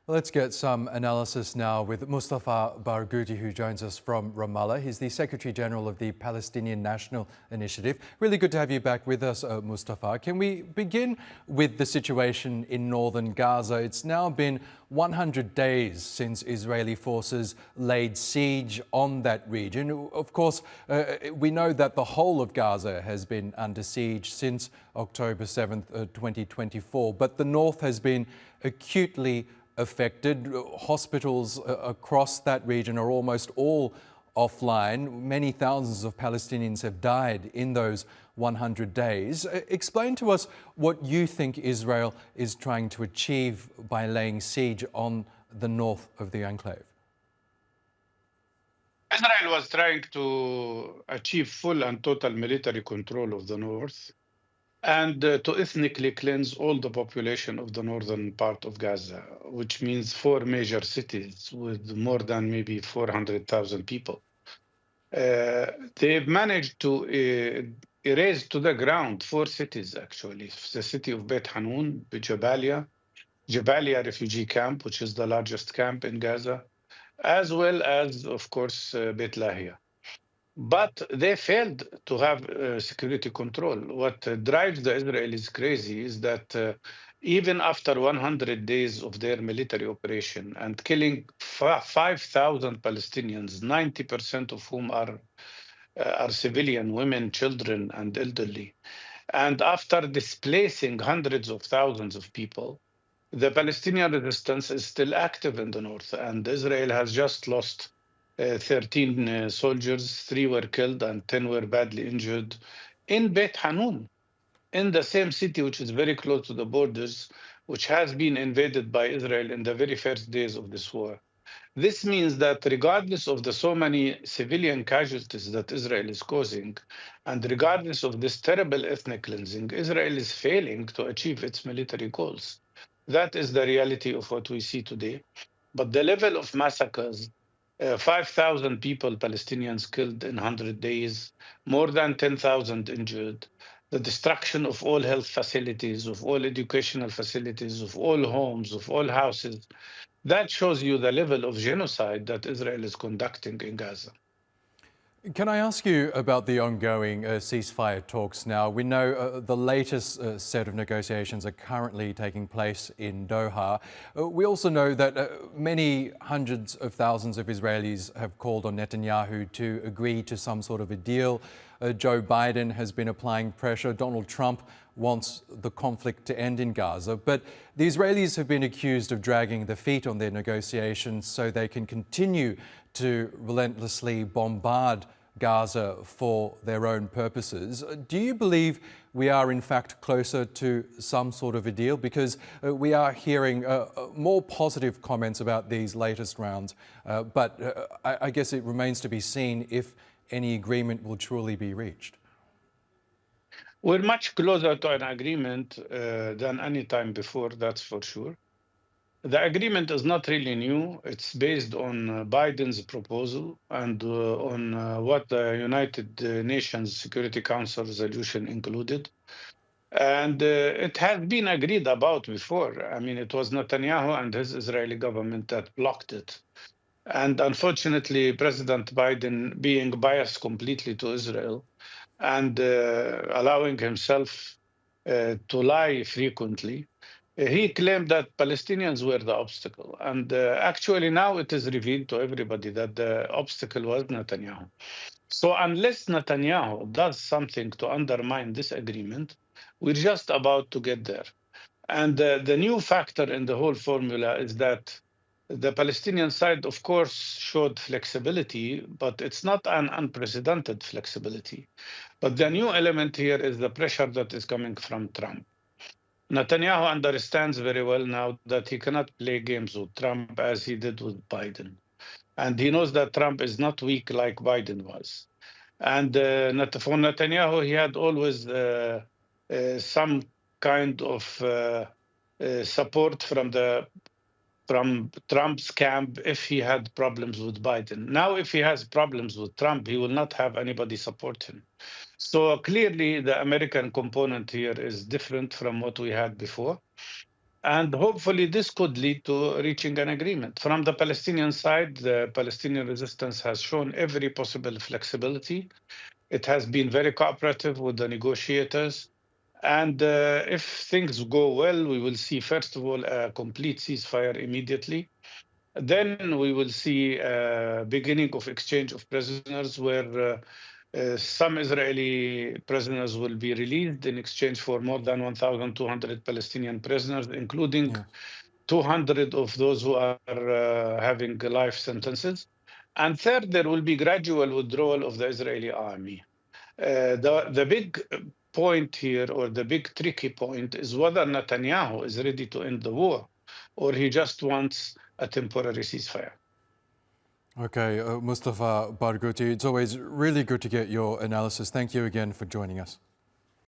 Let's get some analysis now with Mustafa Barghouti, who joins us from Ramallah. He's the Secretary General of the Palestinian National Initiative. Really good to have you back with us, Mustafa. Can we begin with the situation in northern Gaza? It's now been 100 days since Israeli forces laid siege on that region. Of course, we know that the whole of Gaza has been under siege since October 7th, 2024, but the north has been acutely affected. Hospitals across that region are almost all offline. Many thousands of Palestinians have died in those 100 days. Explain to us what you think Israel is trying to achieve by laying siege on the north of the enclave. Israel was trying to achieve full and total military control of the north and to ethnically cleanse all the population of the northern part of Gaza, which means 4 major cities with more than maybe 400,000 people. They've managed to erase to the ground 4 cities, actually. The city of Beit Hanun, Jabalia refugee camp, which is the largest camp in Gaza, as well as, of course, Beit Lahia. But they failed to have security control. What drives the Israelis crazy is that even after 100 days of their military operation and killing 5,000 Palestinians, 90% of whom are civilian, women, children, and elderly, and after displacing hundreds of thousands of people, the Palestinian resistance is still active in the north, and Israel has just lost 13 soldiers, 3 were killed and 10 were badly injured in Beit Hanun, in the same city which is very close to the borders, which has been invaded by Israel in the very first days of this war. This means that regardless of the so many civilian casualties that Israel is causing, and regardless of this terrible ethnic cleansing, Israel is failing to achieve its military goals. That is the reality of what we see today. But the level of massacres, 5,000 people, Palestinians killed in 100 days, more than 10,000 injured, the destruction of all health facilities, of all educational facilities, of all homes, of all houses, that shows you the level of genocide that Israel is conducting in Gaza. Can I ask you about the ongoing ceasefire talks now? We know the latest set of negotiations are currently taking place in Doha. We also know that many hundreds of thousands of Israelis have called on Netanyahu to agree to some sort of a deal. Joe Biden has been applying pressure. Donald Trump wants the conflict to end in Gaza. But the Israelis have been accused of dragging their feet on their negotiations so they can continue to relentlessly bombard Gaza for their own purposes. Do you believe we are in fact closer to some sort of a deal? Because we are hearing more positive comments about these latest rounds, but I guess it remains to be seen if any agreement will truly be reached. We're much closer to an agreement than any time before, that's for sure. The agreement is not really new. It's based on Biden's proposal and on what the United Nations Security Council resolution included. And it has been agreed about before. I mean, it was Netanyahu and his Israeli government that blocked it. And unfortunately, President Biden, being biased completely to Israel and allowing himself to lie frequently, he claimed that Palestinians were the obstacle. And actually now it is revealed to everybody that the obstacle was Netanyahu. So unless Netanyahu does something to undermine this agreement, we're just about to get there. And the new factor in the whole formula is that the Palestinian side, of course, showed flexibility, but it's not an unprecedented flexibility. But the new element here is the pressure that is coming from Trump. Netanyahu understands very well now that he cannot play games with Trump as he did with Biden. And he knows that Trump is not weak like Biden was. And for Netanyahu, he had always some kind of support from Trump's camp if he had problems with Biden. Now, if he has problems with Trump, he will not have anybody support him. So clearly, the American component here is different from what we had before. And hopefully this could lead to reaching an agreement. From the Palestinian side, the Palestinian resistance has shown every possible flexibility. It has been very cooperative with the negotiators. And if things go well, we will see, first of all, a complete ceasefire immediately. Then we will see a beginning of exchange of prisoners where some Israeli prisoners will be released in exchange for more than 1,200 Palestinian prisoners, including Yeah. 200 of those who are having life sentences. And third, there will be gradual withdrawal of the Israeli army. The big point here, or the big tricky point, is whether Netanyahu is ready to end the war or he just wants a temporary ceasefire. Okay, Mustafa Barghouti, it's always really good to get your analysis. Thank you again for joining us.